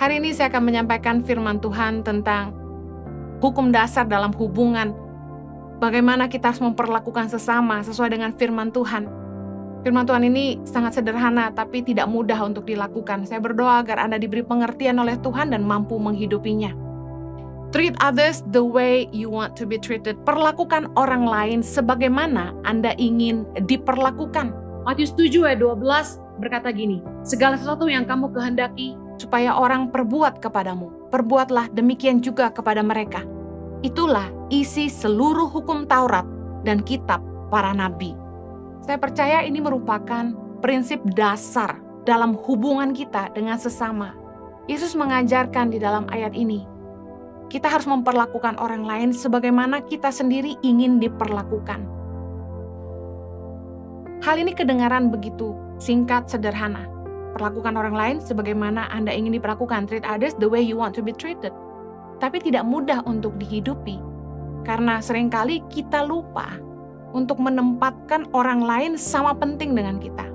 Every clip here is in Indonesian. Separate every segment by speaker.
Speaker 1: Hari ini saya akan menyampaikan firman Tuhan tentang hukum dasar dalam hubungan. Bagaimana kita harus memperlakukan sesama sesuai dengan firman Tuhan. Firman Tuhan ini sangat sederhana tapi tidak mudah untuk dilakukan. Saya berdoa agar Anda diberi pengertian oleh Tuhan dan mampu menghidupinya. Treat others the way you want to be treated. Perlakukan orang lain sebagaimana Anda ingin diperlakukan. Matius 7 ayat 12 berkata gini, segala sesuatu yang kamu kehendaki supaya orang perbuat kepadamu, perbuatlah demikian juga kepada mereka. Itulah isi seluruh hukum Taurat dan kitab para nabi. Saya percaya ini merupakan prinsip dasar dalam hubungan kita dengan sesama. Yesus mengajarkan di dalam ayat ini, kita harus memperlakukan orang lain sebagaimana kita sendiri ingin diperlakukan. Hal ini kedengaran begitu singkat, sederhana. Perlakukan orang lain sebagaimana Anda ingin diperlakukan. Treat others the way you want to be treated. Tapi tidak mudah untuk dihidupi. Karena seringkali kita lupa untuk menempatkan orang lain sama penting dengan kita.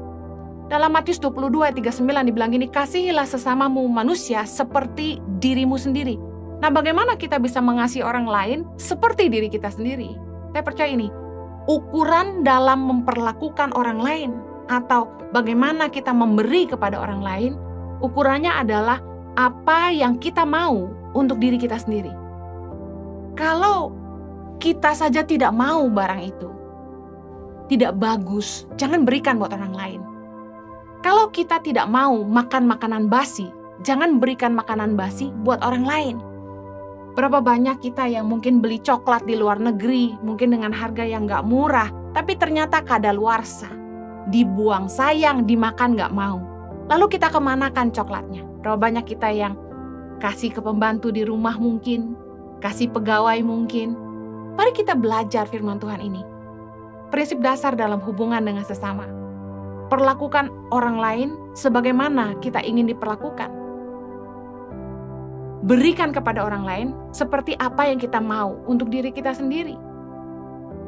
Speaker 1: Dalam Matius 22 ayat 39 dibilang gini, kasihilah sesamamu manusia seperti dirimu sendiri. Nah, bagaimana kita bisa mengasihi orang lain seperti diri kita sendiri? Saya percaya ini, ukuran dalam memperlakukan orang lain atau bagaimana kita memberi kepada orang lain, ukurannya adalah apa yang kita mau untuk diri kita sendiri. Kalau kita saja tidak mau barang itu, tidak bagus, jangan berikan buat orang lain. Kalau kita tidak mau makan makanan basi, jangan berikan makanan basi buat orang lain. Berapa banyak kita yang mungkin beli coklat di luar negeri, mungkin dengan harga yang gak murah, tapi ternyata kadaluarsa. Dibuang sayang, dimakan gak mau. Lalu kita kemanakan coklatnya? Berapa banyak kita yang kasih ke pembantu di rumah mungkin, kasih pegawai mungkin. Mari kita belajar firman Tuhan ini. Prinsip dasar dalam hubungan dengan sesama. Perlakukan orang lain sebagaimana kita ingin diperlakukan. Berikan kepada orang lain seperti apa yang kita mau untuk diri kita sendiri.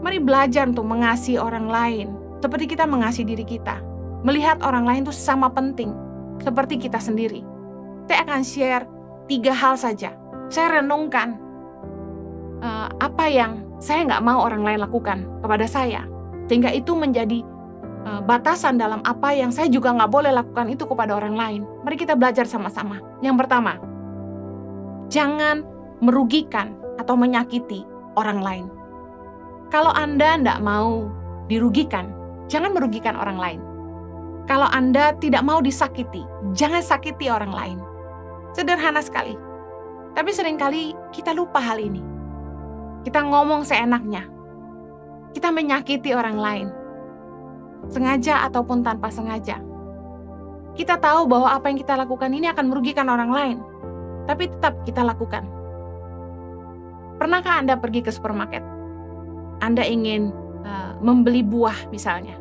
Speaker 1: Mari belajar untuk mengasihi orang lain seperti kita mengasihi diri kita. Melihat orang lain itu sama penting seperti kita sendiri. Saya akan share 3 hal saja. Saya renungkan apa yang saya nggak mau orang lain lakukan kepada saya. Sehingga itu menjadi batasan dalam apa yang saya juga nggak boleh lakukan itu kepada orang lain. Mari kita belajar sama-sama. Yang pertama, jangan merugikan atau menyakiti orang lain. Kalau Anda tidak mau dirugikan, jangan merugikan orang lain. Kalau Anda tidak mau disakiti, jangan sakiti orang lain. Sederhana sekali. Tapi seringkali kita lupa hal ini. Kita ngomong seenaknya. Kita menyakiti orang lain. Sengaja ataupun tanpa sengaja. Kita tahu bahwa apa yang kita lakukan ini akan merugikan orang lain. Tapi tetap kita lakukan. Pernahkah Anda pergi ke supermarket? Anda ingin membeli buah misalnya.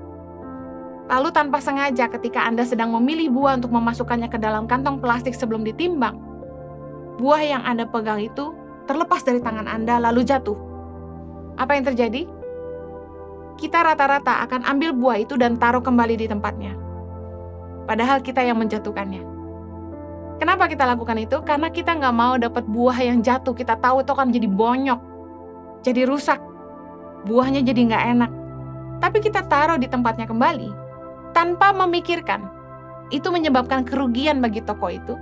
Speaker 1: Lalu tanpa sengaja ketika Anda sedang memilih buah untuk memasukkannya ke dalam kantong plastik sebelum ditimbang, buah yang Anda pegang itu terlepas dari tangan Anda lalu jatuh. Apa yang terjadi? Kita rata-rata akan ambil buah itu dan taruh kembali di tempatnya. Padahal kita yang menjatuhkannya. Kenapa kita lakukan itu? Karena kita nggak mau dapat buah yang jatuh. Kita tahu itu akan jadi bonyok, jadi rusak. Buahnya jadi nggak enak. Tapi kita taruh di tempatnya kembali tanpa memikirkan. Itu menyebabkan kerugian bagi toko itu.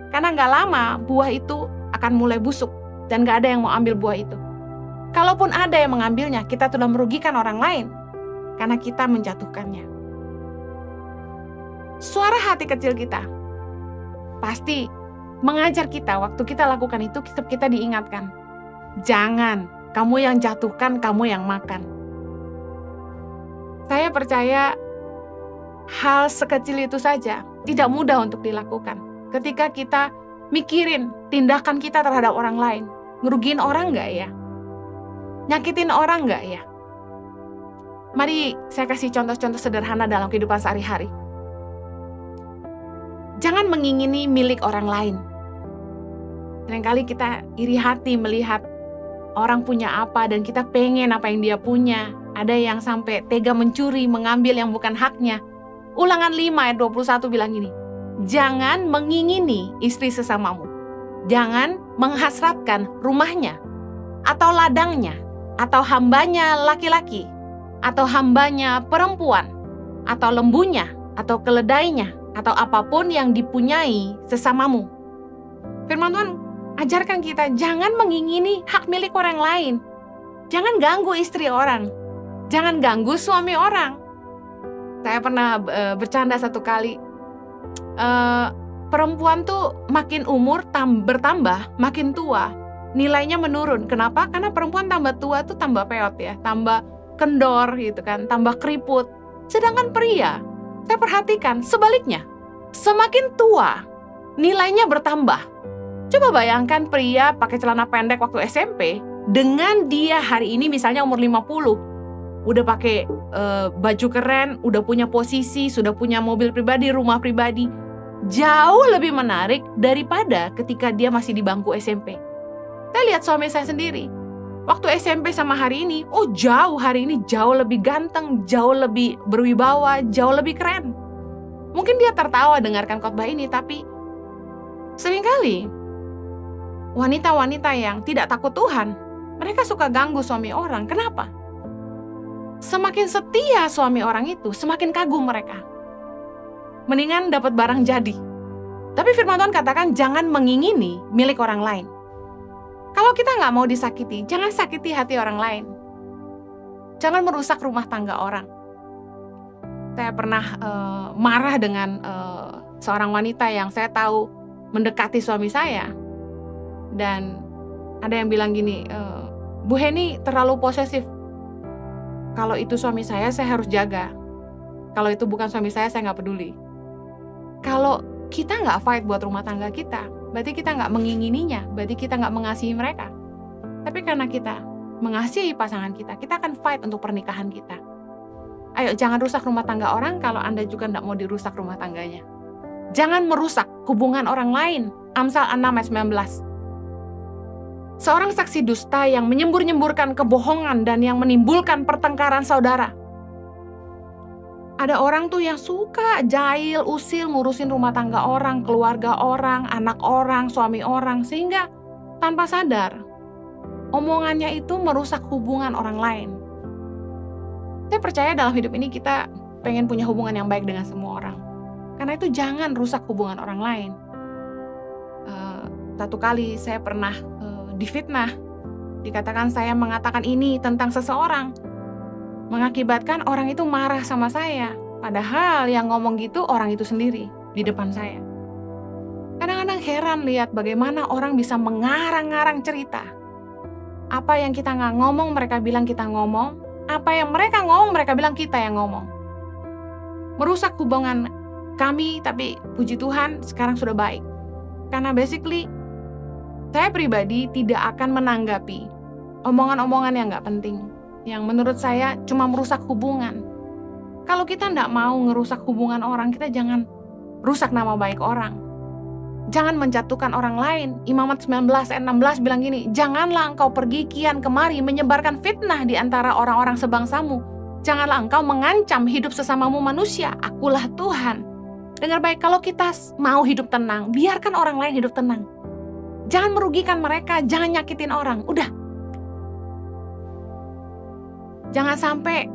Speaker 1: Karena nggak lama buah itu akan mulai busuk dan nggak ada yang mau ambil buah itu. Kalaupun ada yang mengambilnya, kita sudah merugikan orang lain karena kita menjatuhkannya. Suara hati kecil kita pasti mengajar kita waktu kita lakukan itu, kita diingatkan. Jangan, kamu yang jatuhkan, kamu yang makan. Saya percaya hal sekecil itu saja tidak mudah untuk dilakukan. Ketika kita mikirin tindakan kita terhadap orang lain, ngerugiin orang nggak ya? Nyakitin orang nggak ya? Mari saya kasih contoh-contoh sederhana dalam kehidupan sehari-hari. Jangan mengingini milik orang lain. Seringkali kita iri hati melihat orang punya apa dan kita pengen apa yang dia punya. Ada yang sampai tega mencuri, mengambil yang bukan haknya. Ulangan 5 ayat 21 bilang gini, Jangan mengingini istri sesamamu. Jangan menghasratkan rumahnya, atau ladangnya, atau hambanya laki-laki, atau hambanya perempuan, atau lembunya, atau keledainya, atau apapun yang dipunyai sesamamu. Firman Tuhan ajarkan kita jangan mengingini hak milik orang lain. Jangan ganggu istri orang. Jangan ganggu suami orang. Saya pernah bercanda satu kali. Perempuan tuh makin umur bertambah, makin tua, nilainya menurun. Kenapa? Karena perempuan tambah tua tuh tambah peot ya, tambah kendor gitu kan, tambah keriput. Sedangkan pria, saya perhatikan sebaliknya, semakin tua nilainya bertambah. Coba bayangkan pria pakai celana pendek waktu SMP dengan dia hari ini misalnya umur 50, udah pakai baju keren, udah punya posisi, sudah punya mobil pribadi, rumah pribadi, jauh lebih menarik daripada ketika dia masih di bangku SMP. Saya lihat suami saya sendiri, waktu SMP sama hari ini, hari ini jauh lebih ganteng, jauh lebih berwibawa, jauh lebih keren. Mungkin dia tertawa dengarkan khotbah ini, tapi seringkali wanita-wanita yang tidak takut Tuhan, mereka suka ganggu suami orang. Kenapa? Semakin setia suami orang itu, semakin kagum mereka. Mendingan dapat barang jadi. Tapi firman Tuhan katakan jangan mengingini milik orang lain. Kalau kita nggak mau disakiti, jangan sakiti hati orang lain. Jangan merusak rumah tangga orang. Saya pernah marah dengan seorang wanita yang saya tahu mendekati suami saya. Dan ada yang bilang gini, Bu Heni terlalu posesif. Kalau itu suami saya harus jaga. Kalau itu bukan suami saya nggak peduli. Kalau kita nggak fight buat rumah tangga kita, berarti kita nggak mengingininya, berarti kita nggak mengasihi mereka. Tapi karena kita mengasihi pasangan kita, kita akan fight untuk pernikahan kita. Ayo jangan rusak rumah tangga orang kalau Anda juga nggak mau dirusak rumah tangganya. Jangan merusak hubungan orang lain. Amsal 6 ayat 19. Seorang saksi dusta yang menyembur-nyemburkan kebohongan dan yang menimbulkan pertengkaran saudara. Ada orang tuh yang suka jahil, usil, ngurusin rumah tangga orang, keluarga orang, anak orang, suami orang, sehingga tanpa sadar omongannya itu merusak hubungan orang lain. Saya percaya dalam hidup ini kita pengen punya hubungan yang baik dengan semua orang. Karena itu jangan rusak hubungan orang lain. Satu kali saya pernah difitnah, dikatakan saya mengatakan ini tentang seseorang, mengakibatkan orang itu marah sama saya, padahal yang ngomong gitu orang itu sendiri di depan saya. Kadang-kadang heran lihat bagaimana orang bisa mengarang-arang cerita. Apa yang kita nggak ngomong mereka bilang kita ngomong, apa yang mereka ngomong mereka bilang kita yang ngomong. Merusak hubungan kami, tapi puji Tuhan sekarang sudah baik. Karena basically saya pribadi tidak akan menanggapi omongan-omongan yang nggak penting, yang menurut saya cuma merusak hubungan. Kalau kita nggak mau ngerusak hubungan orang, kita jangan rusak nama baik orang. Jangan menjatuhkan orang lain. Imamat 19 ayat 16 bilang gini, janganlah engkau pergi kian kemari menyebarkan fitnah di antara orang-orang sebangsamu. Janganlah engkau mengancam hidup sesamamu manusia. Akulah Tuhan. Dengar baik, kalau kita mau hidup tenang, biarkan orang lain hidup tenang. Jangan merugikan mereka, jangan nyakitin orang. Udah. Jangan sampai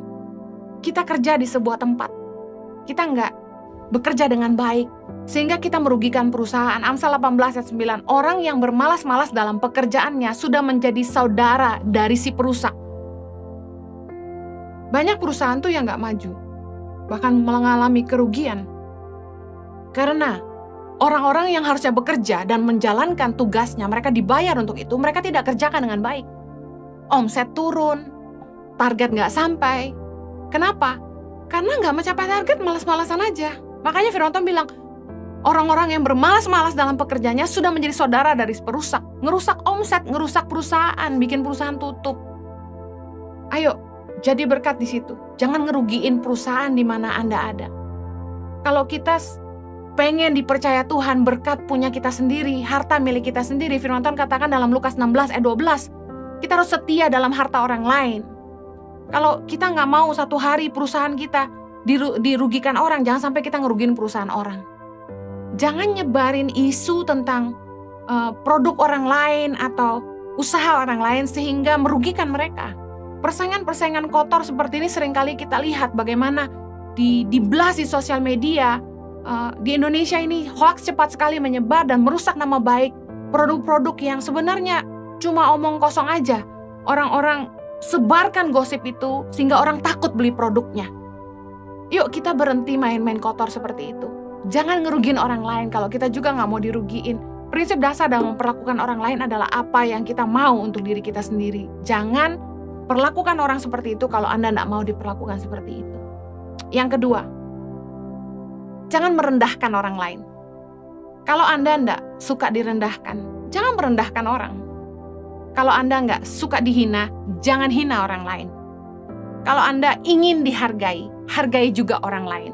Speaker 1: kita kerja di sebuah tempat, kita nggak bekerja dengan baik, sehingga kita merugikan perusahaan. Amsal 18 ayat 9, orang yang bermalas-malas dalam pekerjaannya sudah menjadi saudara dari si perusak. Banyak perusahaan tuh yang nggak maju, bahkan mengalami kerugian. Karena orang-orang yang harusnya bekerja dan menjalankan tugasnya, mereka dibayar untuk itu, mereka tidak kerjakan dengan baik. Omset turun, target nggak sampai. Kenapa? Karena nggak mencapai target, malas-malasan aja. Makanya firman Tuhan bilang, orang-orang yang bermalas-malas dalam pekerjaannya sudah menjadi saudara dari perusak. Ngerusak omset, ngerusak perusahaan, bikin perusahaan tutup. Ayo, jadi berkat di situ. Jangan ngerugiin perusahaan di mana Anda ada. Kalau kita pengen dipercaya Tuhan, berkat punya kita sendiri, harta milik kita sendiri, firman Tuhan katakan dalam Lukas 16 ayat 12, kita harus setia dalam harta orang lain. Kalau kita nggak mau satu hari perusahaan kita dirugikan orang, jangan sampai kita ngerugiin perusahaan orang. Jangan nyebarin isu tentang produk orang lain atau usaha orang lain sehingga merugikan mereka. Persaingan-persaingan kotor seperti ini seringkali kita lihat bagaimana dibelas di sosial media. Di Indonesia ini hoax cepat sekali menyebar dan merusak nama baik produk-produk yang sebenarnya cuma omong kosong aja. Orang-orang sebarkan gosip itu sehingga orang takut beli produknya. Yuk kita berhenti main-main kotor seperti itu. Jangan ngerugiin orang lain kalau kita juga nggak mau dirugiin. Prinsip dasar dalam memperlakukan orang lain adalah apa yang kita mau untuk diri kita sendiri. Jangan perlakukan orang seperti itu kalau Anda nggak mau diperlakukan seperti itu. Yang kedua, jangan merendahkan orang lain. Kalau Anda nggak suka direndahkan, jangan merendahkan orang. Kalau Anda nggak suka dihina, jangan hina orang lain. Kalau Anda ingin dihargai, hargai juga orang lain.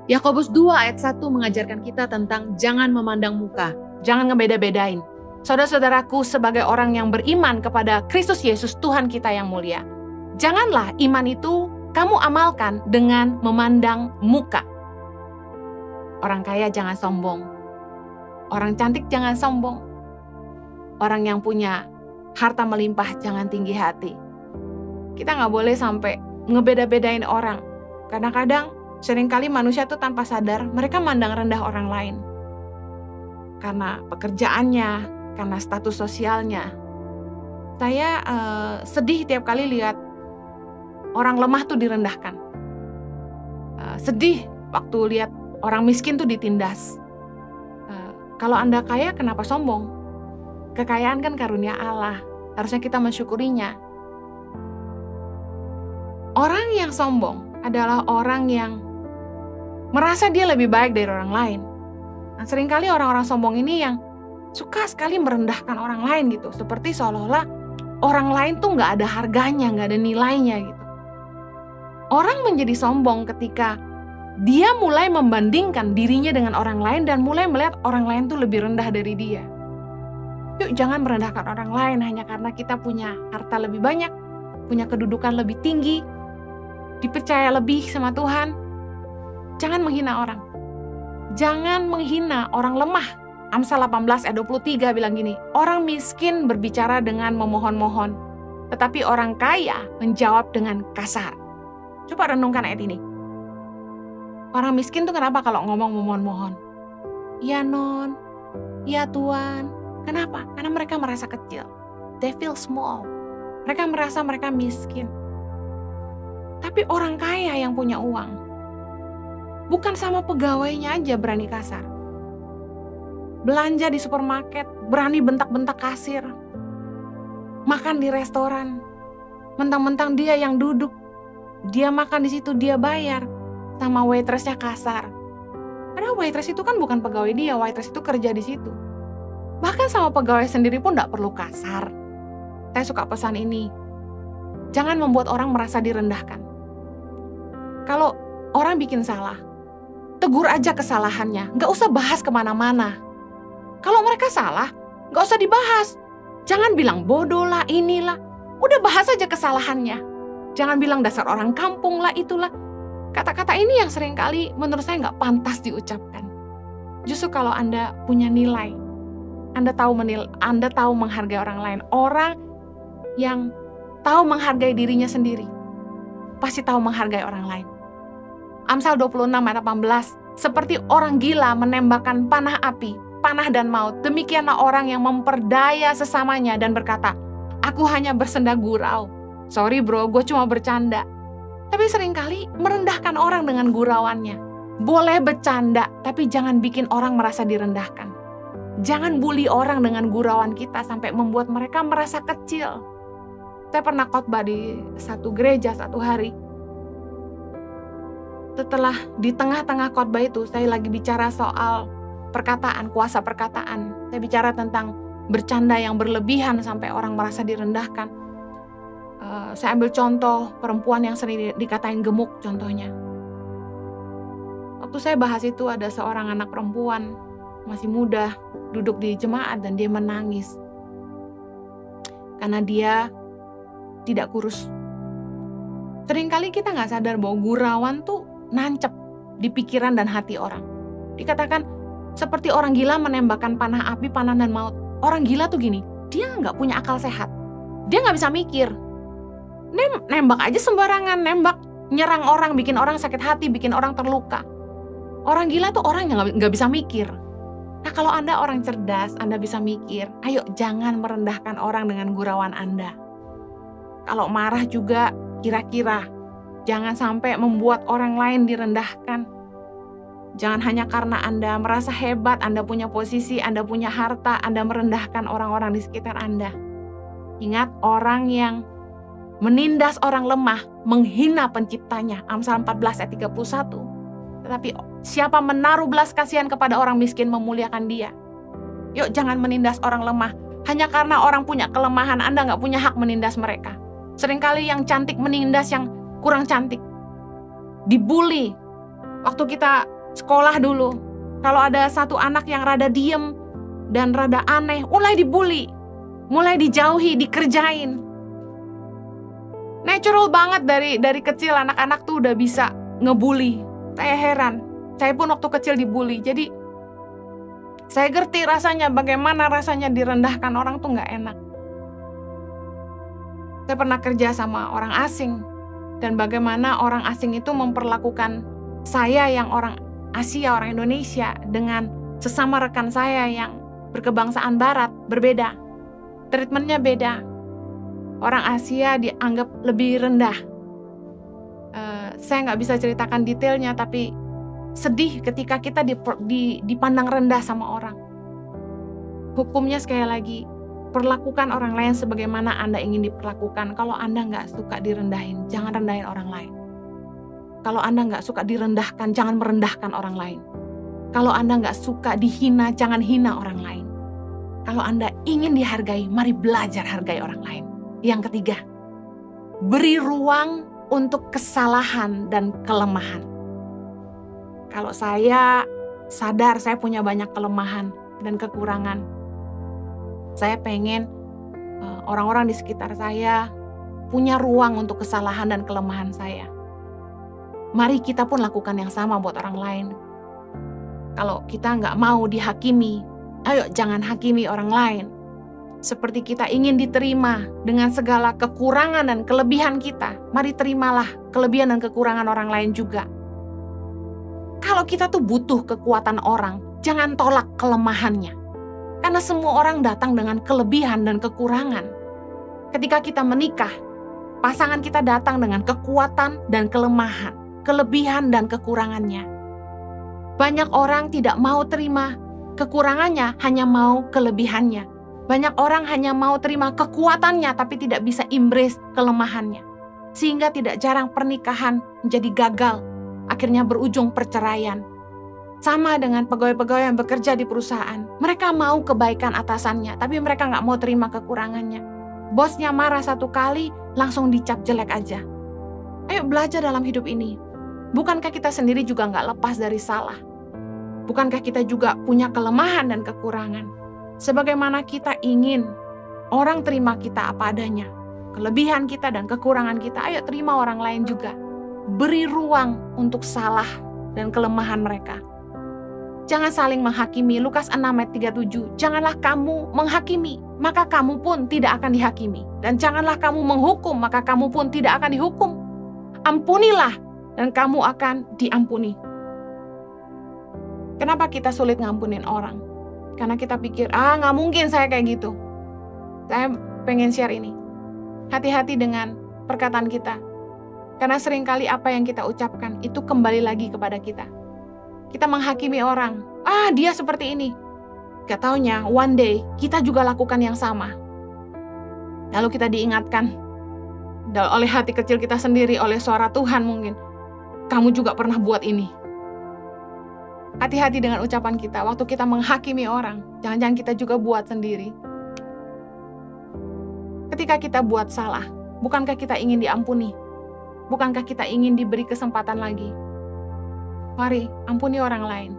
Speaker 1: Yakobus 2 ayat 1 mengajarkan kita tentang jangan memandang muka, jangan ngebeda-bedain. Saudara-saudaraku, sebagai orang yang beriman kepada Kristus Yesus Tuhan kita yang mulia, janganlah iman itu kamu amalkan dengan memandang muka. Orang kaya jangan sombong. Orang cantik jangan sombong. Orang yang punya harta melimpah jangan tinggi hati. Kita nggak boleh sampai ngebeda-bedain orang. Kadang-kadang seringkali manusia tuh tanpa sadar mereka mandang rendah orang lain. Karena pekerjaannya, karena status sosialnya. Saya sedih tiap kali lihat orang lemah tuh direndahkan. Sedih waktu lihat orang miskin tuh ditindas. Kalau Anda kaya, kenapa sombong? Kekayaan kan karunia Allah. Harusnya kita mensyukurinya. Orang yang sombong adalah orang yang merasa dia lebih baik dari orang lain. Nah, seringkali orang-orang sombong ini yang suka sekali merendahkan orang lain gitu. Seperti seolah-olah orang lain tuh gak ada harganya, gak ada nilainya gitu. Orang menjadi sombong ketika dia mulai membandingkan dirinya dengan orang lain dan mulai melihat orang lain tuh lebih rendah dari dia. Yuk jangan merendahkan orang lain hanya karena kita punya harta lebih banyak, punya kedudukan lebih tinggi, dipercaya lebih sama Tuhan. Jangan menghina orang. Jangan menghina orang lemah. Amsal 18 ayat 23 bilang gini, orang miskin berbicara dengan memohon-mohon, tetapi orang kaya menjawab dengan kasar. Coba renungkan ayat ini. Orang miskin tuh kenapa kalau ngomong memohon-mohon? Ya non, ya Tuhan. Kenapa? Karena mereka merasa kecil. They feel small. Mereka merasa mereka miskin. Tapi orang kaya yang punya uang, bukan sama pegawainya aja berani kasar. Belanja di supermarket, berani bentak-bentak kasir. Makan di restoran, mentang-mentang dia yang duduk. Dia makan di situ, dia bayar. Sama waitressnya kasar. Karena waitress itu kan bukan pegawai dia, waitress itu kerja di situ. Bahkan sama pegawai sendiri pun gak perlu kasar. Saya suka pesan ini. Jangan membuat orang merasa direndahkan. Kalau orang bikin salah, tegur aja kesalahannya. Gak usah bahas kemana-mana. Kalau mereka salah, gak usah dibahas. Jangan bilang bodoh lah, inilah. Udah bahas aja kesalahannya. Jangan bilang dasar orang kampung lah, itulah. Kata-kata ini yang seringkali menurut saya gak pantas diucapkan. Justru kalau Anda punya nilai, Anda tahu menghargai orang lain. Orang yang tahu menghargai dirinya sendiri, pasti tahu menghargai orang lain. Amsal 26 ayat 18, seperti orang gila menembakkan panah api, panah dan maut, demikianlah orang yang memperdaya sesamanya dan berkata, aku hanya bersenda gurau. Sorry bro, gue cuma bercanda. Tapi seringkali merendahkan orang dengan gurauannya. Boleh bercanda, tapi jangan bikin orang merasa direndahkan. Jangan bully orang dengan gurauan kita sampai membuat mereka merasa kecil. Saya pernah khotbah di satu gereja satu hari. Setelah di tengah-tengah khotbah itu, saya lagi bicara soal perkataan, kuasa perkataan. Saya bicara tentang bercanda yang berlebihan sampai orang merasa direndahkan. Saya ambil contoh perempuan yang sering dikatain gemuk contohnya. Waktu saya bahas itu ada seorang anak perempuan masih muda duduk di jemaat dan dia menangis. Karena dia tidak kurus. Seringkali kita gak sadar bahwa gurauan tuh nancep di pikiran dan hati orang. Dikatakan seperti orang gila menembakkan panah api, panah dan maut. Orang gila tuh gini, dia nggak punya akal sehat. Dia nggak bisa mikir. Nembak aja sembarangan, nembak, nyerang orang, bikin orang sakit hati, bikin orang terluka. Orang gila tuh orang yang nggak bisa mikir. Nah, kalau Anda orang cerdas, Anda bisa mikir, ayo jangan merendahkan orang dengan gurauan Anda. Kalau marah juga kira-kira, jangan sampai membuat orang lain direndahkan. Jangan hanya karena Anda merasa hebat, Anda punya posisi, Anda punya harta, Anda merendahkan orang-orang di sekitar Anda. Ingat, orang yang menindas orang lemah, menghina penciptanya. Amsal 14 ayat 31. Tetapi siapa menaruh belas kasihan kepada orang miskin memuliakan dia. Yuk jangan menindas orang lemah. Hanya karena orang punya kelemahan, Anda nggak punya hak menindas mereka. Seringkali yang cantik menindas yang kurang cantik. Dibully. Waktu kita sekolah dulu, kalau ada satu anak yang rada diem dan rada aneh, mulai dibully. Mulai dijauhi, dikerjain. Natural banget dari kecil anak-anak tuh udah bisa ngebully. Saya heran, saya pun waktu kecil dibully. Jadi saya ngerti rasanya, bagaimana rasanya direndahkan orang tuh nggak enak. Saya pernah kerja sama orang asing, dan bagaimana orang asing itu memperlakukan saya yang orang Asia, orang Indonesia, dengan sesama rekan saya yang berkebangsaan Barat, berbeda. Treatmentnya beda. Orang Asia dianggap lebih rendah. Saya nggak bisa ceritakan detailnya, tapi sedih ketika kita dipandang rendah sama orang. Hukumnya sekali lagi, perlakukan orang lain sebagaimana Anda ingin diperlakukan. Kalau Anda nggak suka direndahin, jangan rendahin orang lain. Kalau Anda nggak suka direndahkan, jangan merendahkan orang lain. Kalau Anda nggak suka dihina, jangan hina orang lain. Kalau Anda ingin dihargai, mari belajar hargai orang lain. Yang ketiga, beri ruang untuk kesalahan dan kelemahan. Kalau saya sadar saya punya banyak kelemahan dan kekurangan, saya pengen orang-orang di sekitar saya punya ruang untuk kesalahan dan kelemahan saya. Mari kita pun lakukan yang sama buat orang lain. Kalau kita nggak mau dihakimi, ayo jangan hakimi orang lain. Seperti kita ingin diterima dengan segala kekurangan dan kelebihan kita, mari terimalah kelebihan dan kekurangan orang lain juga. Kalau kita tuh butuh kekuatan orang, jangan tolak kelemahannya. Karena semua orang datang dengan kelebihan dan kekurangan. Ketika kita menikah, pasangan kita datang dengan kekuatan dan kelemahan, kelebihan dan kekurangannya. Banyak orang tidak mau terima kekurangannya, hanya mau kelebihannya. Banyak orang hanya mau terima kekuatannya, tapi tidak bisa embrace kelemahannya. Sehingga tidak jarang pernikahan menjadi gagal, akhirnya berujung perceraian. Sama dengan pegawai-pegawai yang bekerja di perusahaan. Mereka mau kebaikan atasannya, tapi mereka nggak mau terima kekurangannya. Bosnya marah satu kali, langsung dicap jelek aja. Ayo belajar dalam hidup ini. Bukankah kita sendiri juga nggak lepas dari salah? Bukankah kita juga punya kelemahan dan kekurangan? Sebagaimana kita ingin orang terima kita apa adanya, kelebihan kita dan kekurangan kita, ayo terima orang lain juga. Beri ruang untuk salah dan kelemahan mereka. Jangan saling menghakimi. Lukas 6 ayat 37. Janganlah kamu menghakimi, maka kamu pun tidak akan dihakimi. Dan janganlah kamu menghukum, maka kamu pun tidak akan dihukum. Ampunilah, dan kamu akan diampuni. Kenapa kita sulit ngampunin orang? Karena kita pikir, nggak mungkin saya kayak gitu. Saya pengen share ini. Hati-hati dengan perkataan kita. Karena seringkali apa yang kita ucapkan itu kembali lagi kepada kita. Kita menghakimi orang. Dia seperti ini. Gak taunya, one day kita juga lakukan yang sama. Lalu kita diingatkan oleh hati kecil kita sendiri, oleh suara Tuhan mungkin. Kamu juga pernah buat ini. Hati-hati dengan ucapan kita. Waktu kita menghakimi orang, jangan-jangan kita juga buat sendiri. Ketika kita buat salah, bukankah kita ingin diampuni? Bukankah kita ingin diberi kesempatan lagi? Mari, ampuni orang lain.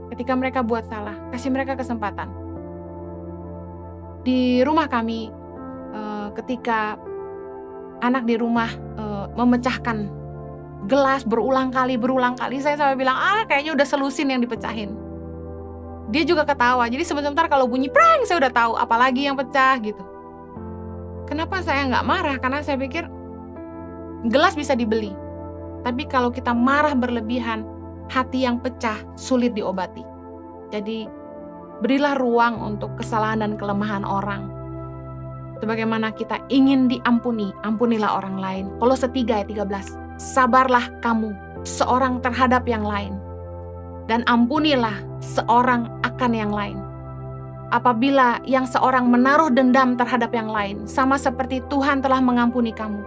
Speaker 1: Ketika mereka buat salah, kasih mereka kesempatan. Di rumah kami, ketika anak di rumah memecahkan gelas berulang kali, saya selalu bilang, kayaknya udah selusin yang dipecahin. Dia juga ketawa. Jadi sebentar kalau bunyi prang, saya udah tahu apalagi yang pecah gitu. Kenapa saya nggak marah? Karena saya pikir gelas bisa dibeli. Tapi kalau kita marah berlebihan, hati yang pecah sulit diobati. Jadi berilah ruang untuk kesalahan dan kelemahan orang. Sebagaimana kita ingin diampuni, ampunilah orang lain. Kolose 3 ayat 13. Sabarlah kamu seorang terhadap yang lain, dan ampunilah seorang akan yang lain. Apabila yang seorang menaruh dendam terhadap yang lain, sama seperti Tuhan telah mengampuni kamu,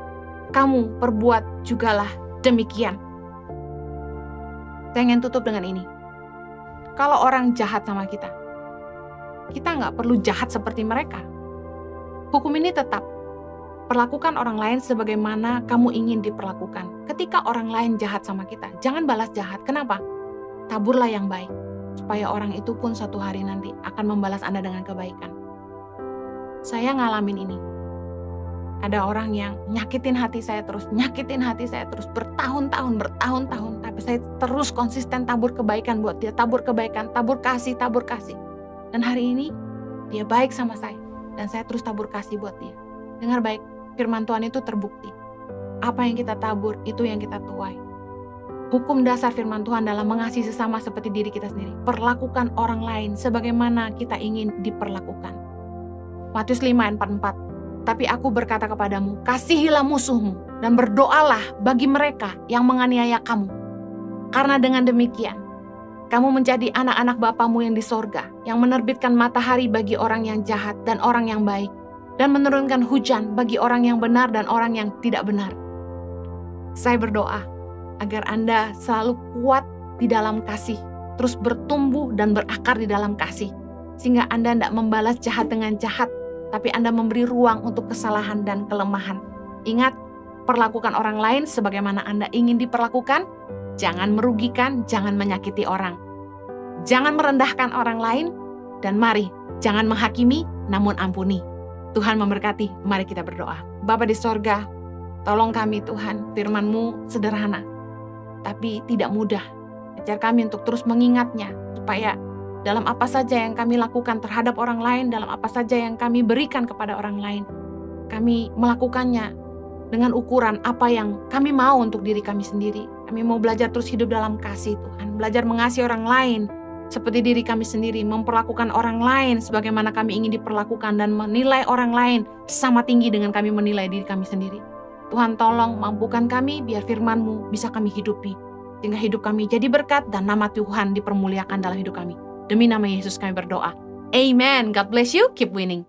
Speaker 1: kamu perbuat jugalah demikian. Saya ingin tutup dengan ini. Kalau orang jahat sama kita nggak perlu jahat seperti mereka. Hukum ini tetap. Perlakukan orang lain sebagaimana kamu ingin diperlakukan. Ketika orang lain jahat sama kita, jangan balas jahat. Kenapa? Taburlah yang baik, supaya orang itu pun suatu hari nanti akan membalas Anda dengan kebaikan. Saya ngalamin ini. Ada orang yang nyakitin hati saya terus bertahun-tahun, tapi saya terus konsisten tabur kebaikan buat dia, tabur kebaikan, tabur kasih. Dan hari ini dia baik sama saya, dan saya terus tabur kasih buat dia. Dengar baik, firman Tuhan itu terbukti. Apa yang kita tabur, itu yang kita tuai. Hukum dasar firman Tuhan dalam mengasihi sesama seperti diri kita sendiri. Perlakukan orang lain sebagaimana kita ingin diperlakukan. Matius 5 ayat 44. Tapi aku berkata kepadamu, kasihilah musuhmu dan berdoalah bagi mereka yang menganiaya kamu. Karena dengan demikian, kamu menjadi anak-anak Bapamu yang di sorga, yang menerbitkan matahari bagi orang yang jahat dan orang yang baik, dan menurunkan hujan bagi orang yang benar dan orang yang tidak benar. Saya berdoa agar Anda selalu kuat di dalam kasih, terus bertumbuh dan berakar di dalam kasih, sehingga Anda tidak membalas jahat dengan jahat, tapi Anda memberi ruang untuk kesalahan dan kelemahan. Ingat, perlakukan orang lain sebagaimana Anda ingin diperlakukan. Jangan merugikan, jangan menyakiti orang. Jangan merendahkan orang lain, dan mari, jangan menghakimi, namun ampuni. Tuhan memberkati, mari kita berdoa. Bapa di sorga, tolong kami Tuhan, firman-Mu sederhana, tapi tidak mudah. Ajar kami untuk terus mengingatnya, supaya dalam apa saja yang kami lakukan terhadap orang lain, dalam apa saja yang kami berikan kepada orang lain, kami melakukannya dengan ukuran apa yang kami mau untuk diri kami sendiri. Kami mau belajar terus hidup dalam kasih Tuhan, belajar mengasihi orang lain seperti diri kami sendiri, memperlakukan orang lain sebagaimana kami ingin diperlakukan, dan menilai orang lain sama tinggi dengan kami menilai diri kami sendiri. Tuhan tolong mampukan kami biar firman-Mu bisa kami hidupi, sehingga hidup kami jadi berkat dan nama Tuhan dipermuliakan dalam hidup kami. Demi nama Yesus kami berdoa. Amen. God bless you. Keep winning.